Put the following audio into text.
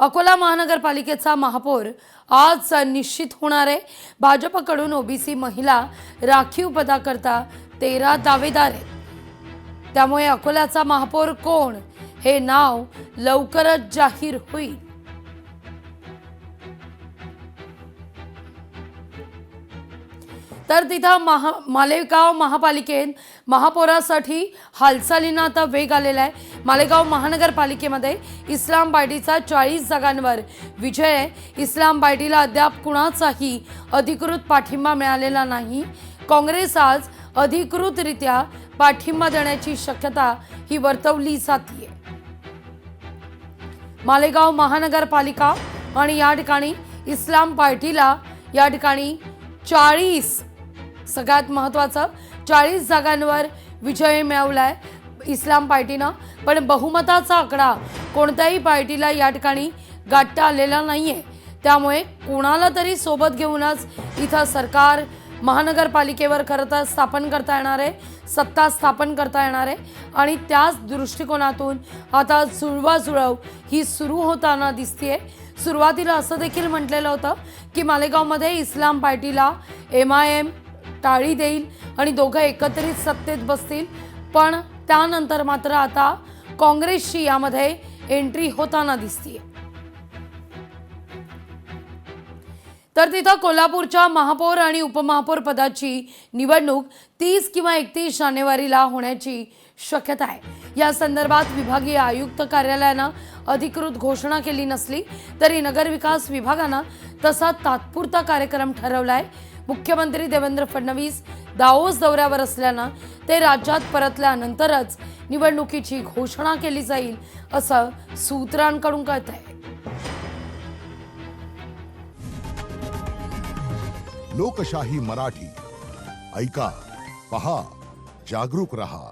अकोला महानगरपालिकेचा महापौर आज निश्चित होणार आहे। भाजपकडून ओबीसी महिला राखीव पदाकरता 13 दावेदार आहेत। त्यामुळे अकोल्याचा महापौर कोण हे नाव लवकरच जाहीर होईल। तर तिथं मालेगाव महापालिकेत महापौरासाठी हालचालींना आता वेग आलेला आहे। मालेगाव महानगरपालिकेमध्ये इस्लाम पार्टीचा 40 जागांवर विजय आहे। इस्लाम पार्टीला अद्याप कुणाचाही अधिकृत पाठिंबा मिळालेला नाही। काँग्रेस आज अधिकृतरित्या पाठिंबा देण्याची शक्यता ही वर्तवली जाते। मालेगाव महानगरपालिका आणि या ठिकाणी इस्लाम पार्टीला या ठिकाणी 40 सगळ्यात महत्त्वाचं 40 जागांवर विजय मिळवलाय इस्लाम पार्टीनं। पण बहुमताचा आकडा कोणत्याही पार्टीला या ठिकाणी गाठता आलेला नाहीये। त्यामुळे कोणाला तरी सोबत घेऊनच इथं सरकार महानगरपालिकेवर खरंतर स्थापन करता येणार आहे, सत्ता स्थापन करता येणार आहे। आणि त्याच दृष्टिकोनातून आता जुळवाजुळव ही सुरू होताना दिसतेय। सुरुवातीला असं देखील म्हटलेलं होतं की मालेगावमध्ये इस्लाम पार्टीला MIM टाळी देईल आणि दोघं एकत्रित सत्तेत बसतील। पण त्यानंतर मात्र आता काँग्रेसची यामध्ये एंट्री होताना दिसतेय। तर तिथं कोल्हापूरच्या महापौर आणि उपमहापौर पदाची निवडणूक 30 किंवा 31 जानेवारीला होण्याची शक्यता आहे। या संदर्भात विभागीय आयुक्त कार्यालयानं अधिकृत घोषणा केली नसली तरी नगरविकास विभागानं तसा तात्पुरता कार्यक्रम ठरवलाय। मुख्यमंत्री देवेंद्र फडणवीस दावोस दौऱ्यावर असल्यानं ते राज्यात परतल्यानंतरच निवडणुकीची घोषणा केली जाईल असं सूत्रांकडून कळतंय। लोकशाही मराठी ऐका, पहा, जागरूक रहा।